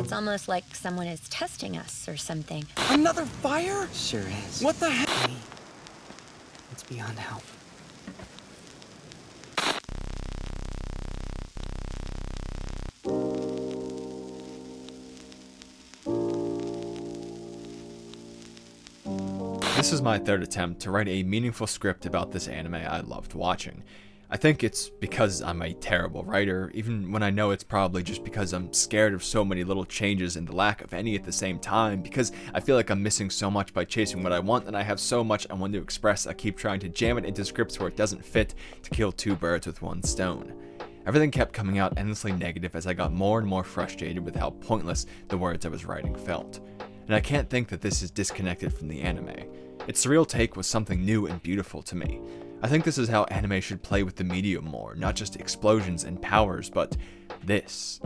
It's almost like someone is testing us or something. Another fire? Sure is. What the heck? It's beyond help. This is my third attempt to write a meaningful script about this anime I loved watching. I think it's because I'm a terrible writer, even when I know it's probably just because I'm scared of so many little changes and the lack of any at the same time, because I feel like I'm missing so much by chasing what I want, and I have so much I want to express, I keep trying to jam it into scripts where it doesn't fit to kill two birds with one stone. Everything kept coming out endlessly negative as I got more and more frustrated with how pointless the words I was writing felt. And I can't think that this is disconnected from the anime. Its surreal take was something new and beautiful to me. I think this is how anime should play with the medium more, not just explosions and powers, but this.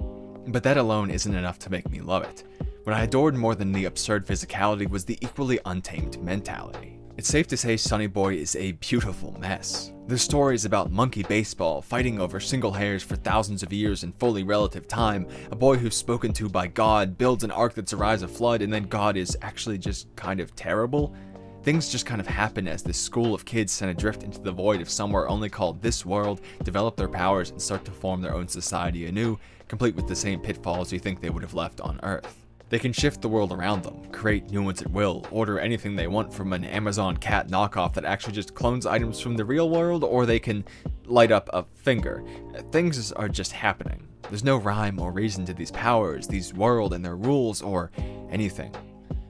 But that alone isn't enough to make me love it. What I adored more than the absurd physicality was the equally untamed mentality. It's safe to say Sonny Boy is a beautiful mess. The story is about monkey baseball, fighting over single hairs for thousands of years in fully relative time, a boy who's spoken to by God, builds an ark that survives a flood, and then God is actually just kind of terrible. Things just kind of happen as this school of kids sent adrift into the void of somewhere only called this world, develop their powers, and start to form their own society anew, complete with the same pitfalls you think they would have left on Earth. They can shift the world around them, create new ones at will, order anything they want from an Amazon cat knockoff that actually just clones items from the real world, or they can light up a finger. Things are just happening. There's no rhyme or reason to these powers, these world and their rules, or anything.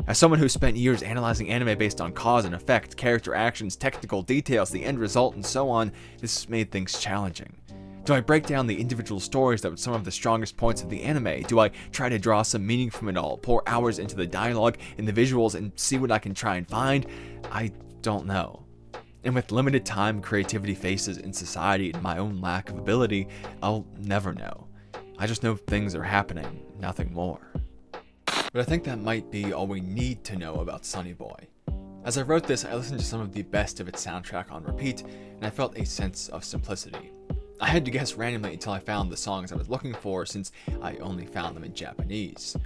As someone who spent years analyzing anime based on cause and effect, character actions, technical details, the end result, and so on, this made things challenging. Do I break down the individual stories that were some of the strongest points of the anime? Do I try to draw some meaning from it all, pour hours into the dialogue and the visuals, and see what I can try and find? I don't know. And with limited time creativity faces in society and my own lack of ability, I'll never know. I just know things are happening, nothing more. But I think that might be all we need to know about Sonny Boy. As I wrote this, I listened to some of the best of its soundtrack on repeat, and I felt a sense of simplicity. I had to guess randomly until I found the songs I was looking for, since I only found them in Japanese.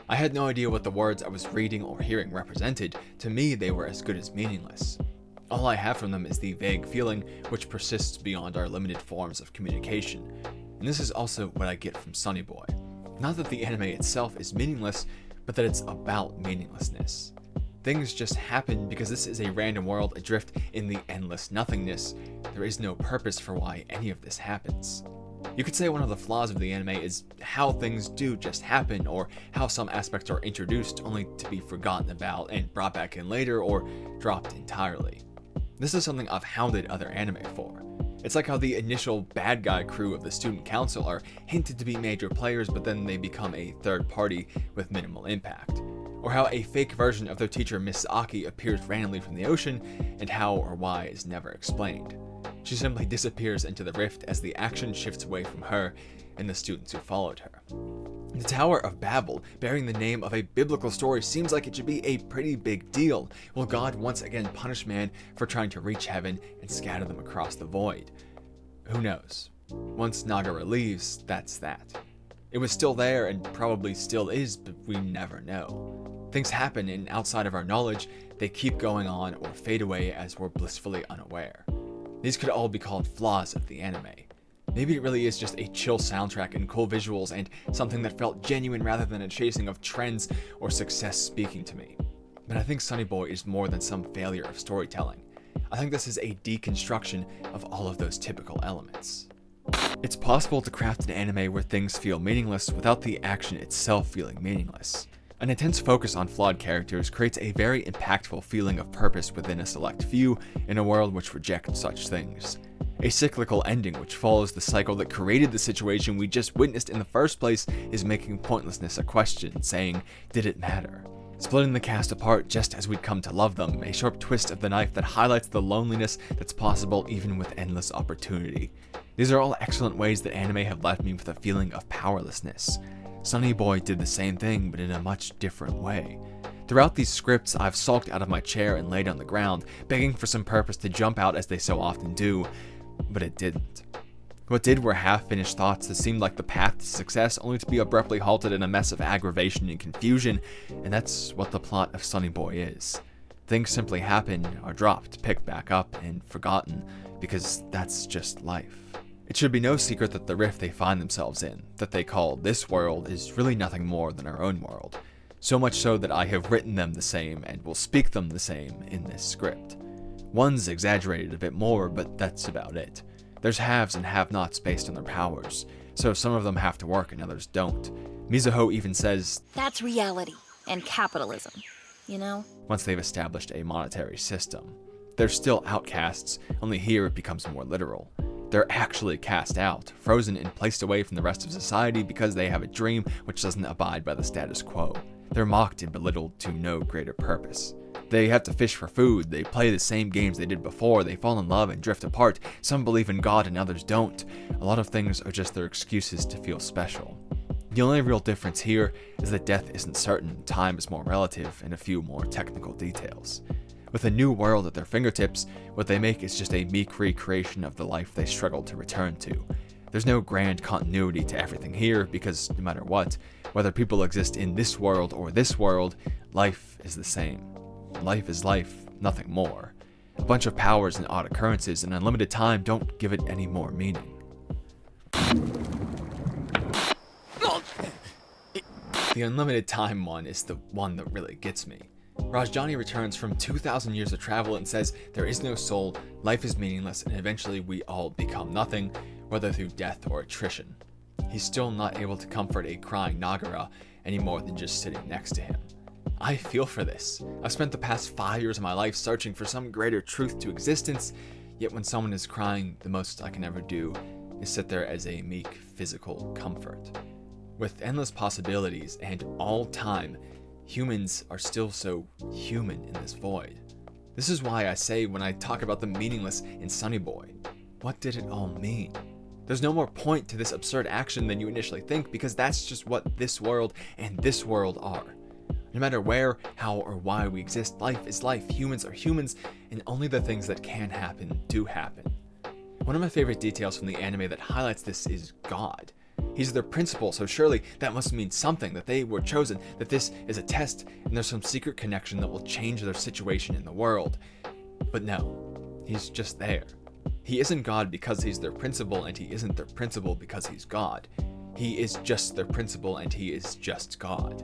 I had no idea what the words I was reading or hearing represented. To me, they were as good as meaningless. All I have from them is the vague feeling which persists beyond our limited forms of communication. And this is also what I get from Sonny Boy. Not that the anime itself is meaningless, but that it's about meaninglessness. Things just happen because this is a random world adrift in the endless nothingness. There is no purpose for why any of this happens. You could say one of the flaws of the anime is how things do just happen, or how some aspects are introduced only to be forgotten about and brought back in later or dropped entirely. This is something I've hounded other anime for. It's like how the initial bad guy crew of the student council are hinted to be major players, but then they become a third party with minimal impact. Or how a fake version of their teacher Miss Aki appears randomly from the ocean, and how or why is never explained. She simply disappears into the rift as the action shifts away from her and the students who followed her. The Tower of Babel, bearing the name of a biblical story, seems like it should be a pretty big deal. Will God once again punish man for trying to reach heaven and scatter them across the void? Who knows? Once Nagara leaves, that's that. It was still there and probably still is, but we never know. Things happen, and outside of our knowledge, they keep going on or fade away as we're blissfully unaware. These could all be called flaws of the anime. Maybe it really is just a chill soundtrack and cool visuals and something that felt genuine rather than a chasing of trends or success speaking to me. But I think Sonny Boy is more than some failure of storytelling. I think this is a deconstruction of all of those typical elements. It's possible to craft an anime where things feel meaningless without the action itself feeling meaningless. An intense focus on flawed characters creates a very impactful feeling of purpose within a select few in a world which rejects such things. A cyclical ending which follows the cycle that created the situation we just witnessed in the first place is making pointlessness a question, saying, did it matter? Splitting the cast apart just as we'd come to love them, a sharp twist of the knife that highlights the loneliness that's possible even with endless opportunity. These are all excellent ways that anime have left me with a feeling of powerlessness. Sonny Boy did the same thing, but in a much different way. Throughout these scripts, I've sulked out of my chair and laid on the ground, begging for some purpose to jump out as they so often do, but it didn't. What did were half-finished thoughts that seemed like the path to success, only to be abruptly halted in a mess of aggravation and confusion, and that's what the plot of Sonny Boy is. Things simply happen, are dropped, picked back up, and forgotten, because that's just life. It should be no secret that the rift they find themselves in, that they call this world, is really nothing more than our own world. So much so that I have written them the same and will speak them the same in this script. One's exaggerated a bit more, but that's about it. There's haves and have-nots based on their powers, so some of them have to work and others don't. Mizuho even says, That's reality and capitalism, you know? Once they've established a monetary system. They're still outcasts, only here it becomes more literal. They're actually cast out, frozen and placed away from the rest of society because they have a dream which doesn't abide by the status quo. They're mocked and belittled to no greater purpose. They have to fish for food, they play the same games they did before, they fall in love and drift apart, some believe in God and others don't. A lot of things are just their excuses to feel special. The only real difference here is that death isn't certain, time is more relative, and a few more technical details. With a new world at their fingertips, what they make is just a meek recreation of the life they struggled to return to. There's no grand continuity to everything here because no matter what, whether people exist in this world or this world, life is the same. Life is life, nothing more. A bunch of powers and odd occurrences and unlimited time don't give it any more meaning. The unlimited time one is the one that really gets me. Rajjani returns from 2,000 years of travel and says there is no soul, life is meaningless, and eventually we all become nothing, whether through death or attrition. He's still not able to comfort a crying Nagara any more than just sitting next to him. I feel for this. I've spent the past 5 years of my life searching for some greater truth to existence, yet when someone is crying, the most I can ever do is sit there as a meek physical comfort. With endless possibilities and all time, humans are still so human in this void. This is why I say when I talk about the meaningless in Sonny Boy, what did it all mean? There's no more point to this absurd action than you initially think because that's just what this world and this world are. No matter where, how, or why we exist, life is life, humans are humans, and only the things that can happen do happen. One of my favorite details from the anime that highlights this is God. He's their principal, so surely that must mean something, that they were chosen, that this is a test, and there's some secret connection that will change their situation in the world. But no, he's just there. He isn't God because he's their principal, and he isn't their principal because he's God. He is just their principal, and he is just God.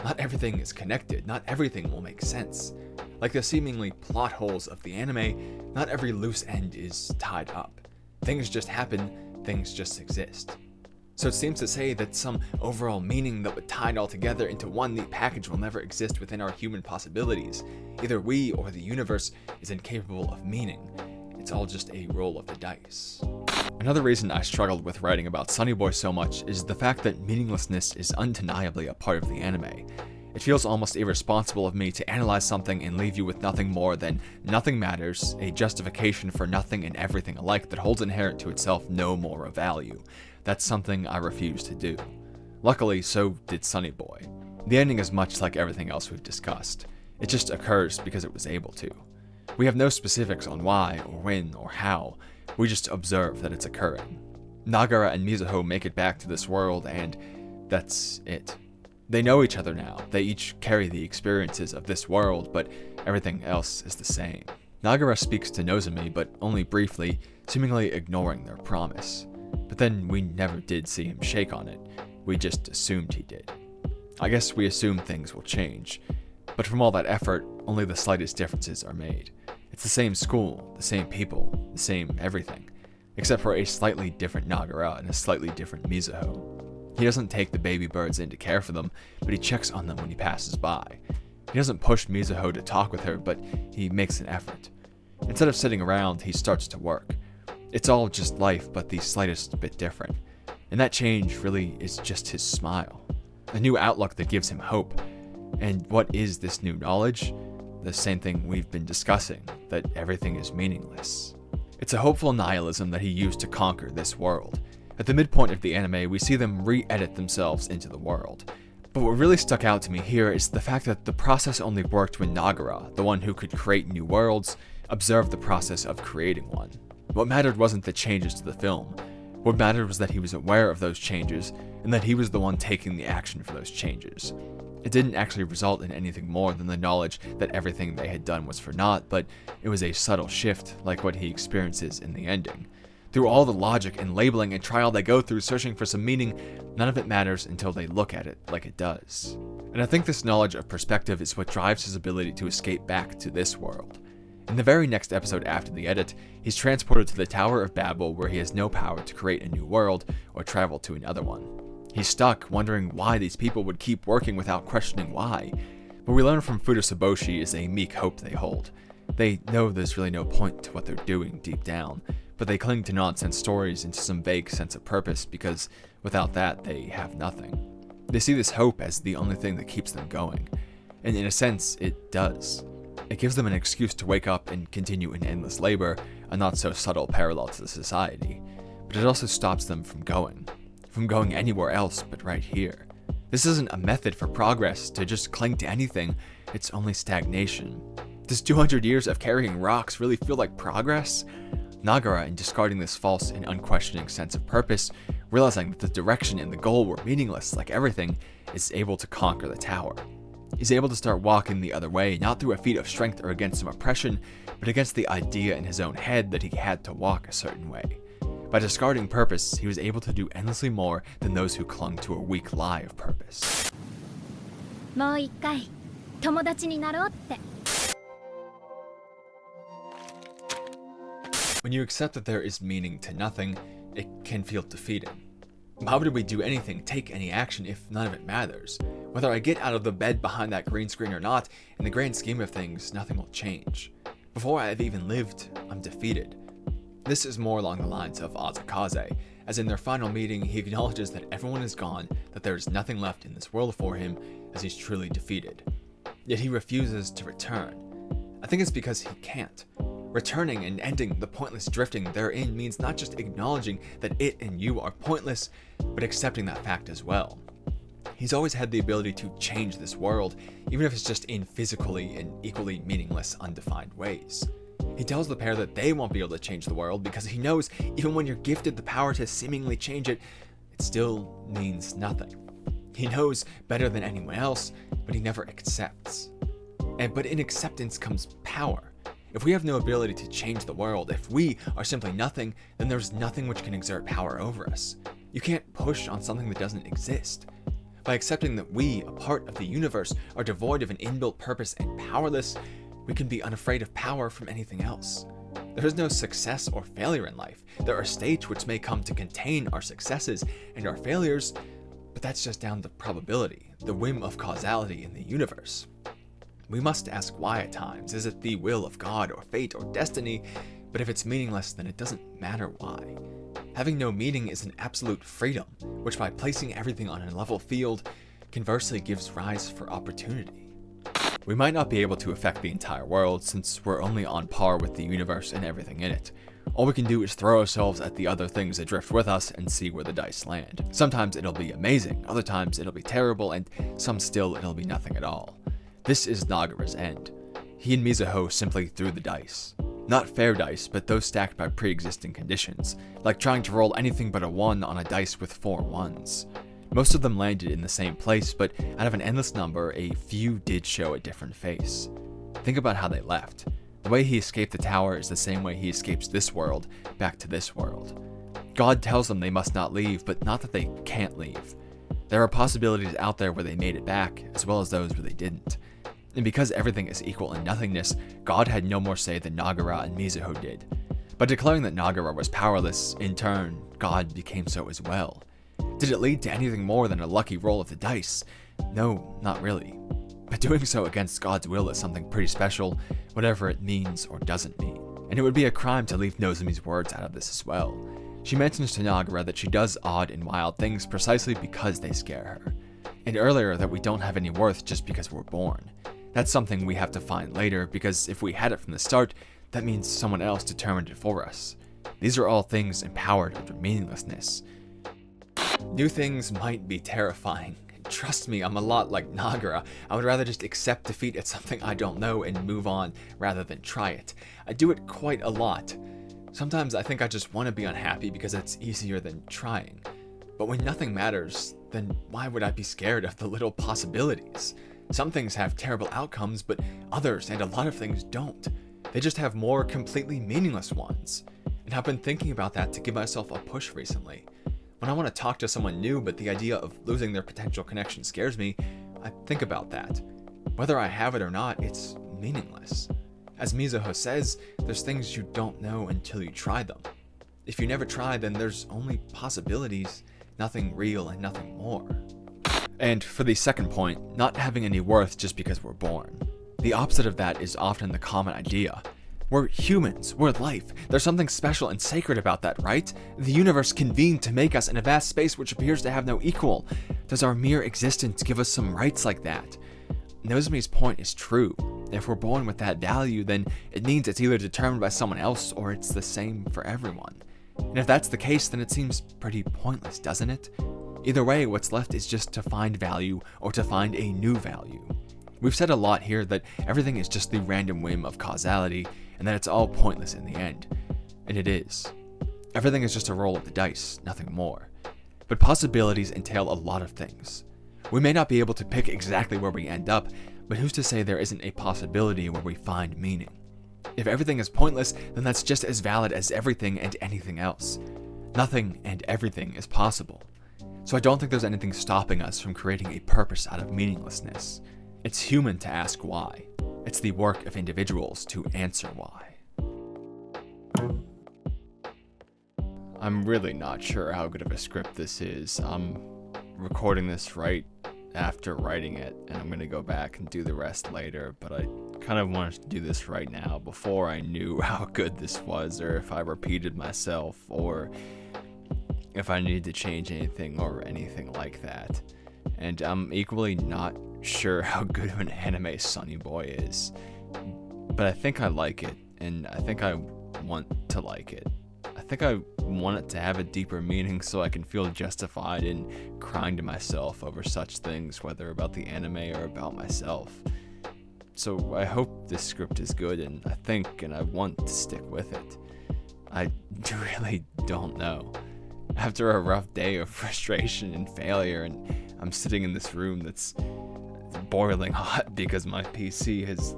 Not everything is connected, not everything will make sense. Like the seemingly plot holes of the anime, not every loose end is tied up. Things just happen, things just exist. So it seems to say that some overall meaning that would tie it all together into one neat package will never exist within our human possibilities. Either we or the universe is incapable of meaning. It's all just a roll of the dice. Another reason I struggled with writing about Sonny Boy so much is the fact that meaninglessness is undeniably a part of the anime. It feels almost irresponsible of me to analyze something and leave you with nothing more than nothing matters, a justification for nothing and everything alike that holds inherent to itself no moral value. That's something I refuse to do. Luckily, so did Sonny Boy. The ending is much like everything else we've discussed. It just occurs because it was able to. We have no specifics on why, or when, or how. We just observe that it's occurring. Nagara and Mizuho make it back to this world, and that's it. They know each other now. They each carry the experiences of this world, but everything else is the same. Nagara speaks to Nozomi, but only briefly, seemingly ignoring their promise. But then we never did see him shake on it. We just assumed he did. I guess we assume things will change. But from all that effort, only the slightest differences are made. It's the same school, the same people, the same everything. Except for a slightly different Nagara and a slightly different Mizuho. He doesn't take the baby birds in to care for them, but he checks on them when he passes by. He doesn't push Mizuho to talk with her, but he makes an effort. Instead of sitting around, he starts to work. It's all just life, but the slightest bit different. And that change really is just his smile. A new outlook that gives him hope. And what is this new knowledge? The same thing we've been discussing, that everything is meaningless. It's a hopeful nihilism that he used to conquer this world. At the midpoint of the anime, we see them re-edit themselves into the world. But what really stuck out to me here is the fact that the process only worked when Nagara, the one who could create new worlds, observed the process of creating one. What mattered wasn't the changes to the film. What mattered was that he was aware of those changes, and that he was the one taking the action for those changes. It didn't actually result in anything more than the knowledge that everything they had done was for naught, but it was a subtle shift, like what he experiences in the ending. Through all the logic and labeling and trial they go through searching for some meaning, none of it matters until they look at it like it does. And I think this knowledge of perspective is what drives his ability to escape back to this world. In the very next episode after the edit, he's transported to the Tower of Babel where he has no power to create a new world or travel to another one. He's stuck, wondering why these people would keep working without questioning why. What we learn from Futosaboshi is a meek hope they hold. They know there's really no point to what they're doing deep down, but they cling to nonsense stories into some vague sense of purpose because without that, they have nothing. They see this hope as the only thing that keeps them going, and in a sense, it does. It gives them an excuse to wake up and continue in endless labor, a not so subtle parallel to the society, but it also stops them from going anywhere else but right here. This isn't a method for progress to just cling to anything, it's only stagnation. Does 200 years of carrying rocks really feel like progress? Nagara, in discarding this false and unquestioning sense of purpose, realizing that the direction and the goal were meaningless like everything, is able to conquer the tower. He's able to start walking the other way, not through a feat of strength or against some oppression, but against the idea in his own head that he had to walk a certain way. By discarding purpose, he was able to do endlessly more than those who clung to a weak lie of purpose. もう一回友達になろうって。When you accept that there is meaning to nothing, it can feel defeating. How would we do anything, take any action, if none of it matters? Whether I get out of the bed behind that green screen or not, in the grand scheme of things, nothing will change. Before I have even lived, I'm defeated. This is more along the lines of Azakaze, as in their final meeting, he acknowledges that everyone is gone, that there is nothing left in this world for him, as he's truly defeated. Yet he refuses to return. I think it's because he can't. Returning and ending the pointless drifting therein means not just acknowledging that it and you are pointless, but accepting that fact as well. He's always had the ability to change this world, even if it's just in physically and equally meaningless, undefined ways. He tells the pair that they won't be able to change the world because he knows even when you're gifted the power to seemingly change it, it still means nothing. He knows better than anyone else, but he never accepts. But in acceptance comes power. If we have no ability to change the world, if we are simply nothing, then there's nothing which can exert power over us. You can't push on something that doesn't exist. By accepting that we, a part of the universe, are devoid of an inbuilt purpose and powerless, we can be unafraid of power from anything else. There is no success or failure in life. There are states which may come to contain our successes and our failures, but that's just down to probability, the whim of causality in the universe. We must ask why at times. Is it the will of God or fate or destiny? But if it's meaningless, then it doesn't matter why. Having no meaning is an absolute freedom, which by placing everything on a level field, conversely gives rise for opportunity. We might not be able to affect the entire world since we're only on par with the universe and everything in it. All we can do is throw ourselves at the other things that drift with us and see where the dice land. Sometimes it'll be amazing, other times it'll be terrible, and some still it'll be nothing at all. This is Nagara's end. He and Mizuho simply threw the dice. Not fair dice, but those stacked by pre-existing conditions, like trying to roll anything but a 1 on a dice with 4 ones. Most of them landed in the same place, but out of an endless number, a few did show a different face. Think about how they left. The way he escaped the tower is the same way he escapes this world, back to this world. God tells them they must not leave, but not that they can't leave. There are possibilities out there where they made it back, as well as those where they didn't. And because everything is equal in nothingness, God had no more say than Nagara and Mizuho did. By declaring that Nagara was powerless, in turn, God became so as well. Did it lead to anything more than a lucky roll of the dice? No, not really. But doing so against God's will is something pretty special, whatever it means or doesn't mean. And it would be a crime to leave Nozomi's words out of this as well. She mentions to Nagara that she does odd and wild things precisely because they scare her. And earlier that we don't have any worth just because we're born. That's something we have to find later, because if we had it from the start, that means someone else determined it for us. These are all things empowered under meaninglessness. New things might be terrifying. Trust me, I'm a lot like Nagara. I would rather just accept defeat at something I don't know and move on rather than try it. I do it quite a lot. Sometimes I think I just want to be unhappy because it's easier than trying. But when nothing matters, then why would I be scared of the little possibilities? Some things have terrible outcomes, but others and a lot of things don't. They just have more completely meaningless ones. And I've been thinking about that to give myself a push recently. When I want to talk to someone new, but the idea of losing their potential connection scares me, I think about that. Whether I have it or not, it's meaningless. As Mizuho says, there's things you don't know until you try them. If you never try, then there's only possibilities, nothing real and nothing more. And for the second point, not having any worth just because we're born. The opposite of that is often the common idea. We're humans, we're life. There's something special and sacred about that, right? The universe convened to make us in a vast space which appears to have no equal. Does our mere existence give us some rights like that? Nozomi's point is true. If we're born with that value, then it means it's either determined by someone else or it's the same for everyone. And if that's the case, then it seems pretty pointless, doesn't it? Either way, what's left is just to find value or to find a new value. We've said a lot here that everything is just the random whim of causality and that it's all pointless in the end. And it is. Everything is just a roll of the dice, nothing more. But possibilities entail a lot of things. We may not be able to pick exactly where we end up, but who's to say there isn't a possibility where we find meaning? If everything is pointless, then that's just as valid as everything and anything else. Nothing and everything is possible. So I don't think there's anything stopping us from creating a purpose out of meaninglessness. It's human to ask why. It's the work of individuals to answer why. I'm really not sure how good of a script this is. I'm recording this right after writing it, and I'm gonna go back and do the rest later, but I kind of wanted to do this right now before I knew how good this was, or if I repeated myself, or if I needed to change anything or anything like that. And I'm equally not sure how good of an anime Sonny Boy is, but I think I like it, and I think I want to like it. I think I want it to have a deeper meaning so I can feel justified in crying to myself over such things, whether about the anime or about myself. So I hope this script is good, and I think and I want to stick with it. I really don't know. After a rough day of frustration and failure, and I'm sitting in this room that's boiling hot because my PC has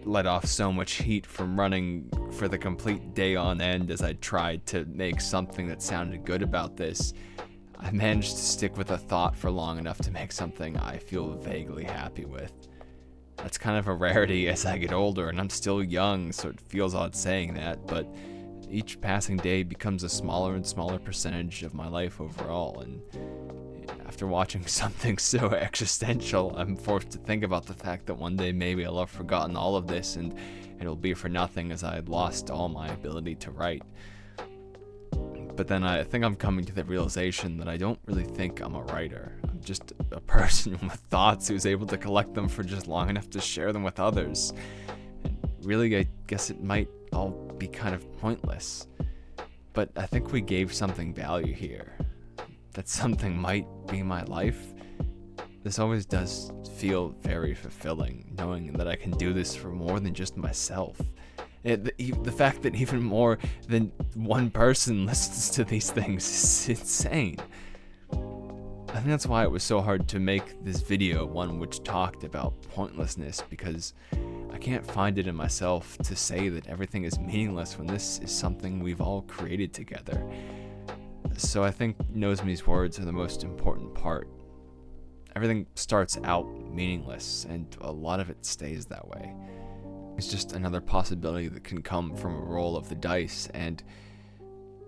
let off so much heat from running for the complete day on end as I tried to make something that sounded good about this, I managed to stick with a thought for long enough to make something I feel vaguely happy with. That's kind of a rarity as I get older, and I'm still young, so it feels odd saying that, but each passing day becomes a smaller and smaller percentage of my life overall, and after watching something so existential, I'm forced to think about the fact that one day maybe I'll have forgotten all of this and it'll be for nothing as I had lost all my ability to write. But then I think I'm coming to the realization that I don't really think I'm a writer. I'm just a person with thoughts who's able to collect them for just long enough to share them with others. And really, I guess it might all be kind of pointless. But I think we gave something value here. That something might be my life. This always does feel very fulfilling, knowing that I can do this for more than just myself. The fact that even more than one person listens to these things is insane. I think that's why it was so hard to make this video one which talked about pointlessness, because I can't find it in myself to say that everything is meaningless when this is something we've all created together. So I think Nozomi's words are the most important part. Everything starts out meaningless, and a lot of it stays that way. It's just another possibility that can come from a roll of the dice, and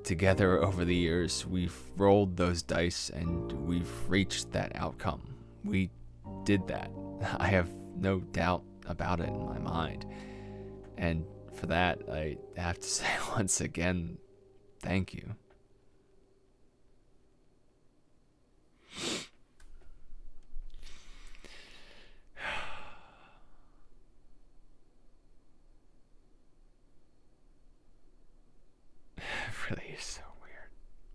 together over the years, we've rolled those dice and we've reached that outcome. We did that. I have no doubt about it in my mind. And for that, I have to say once again, thank you.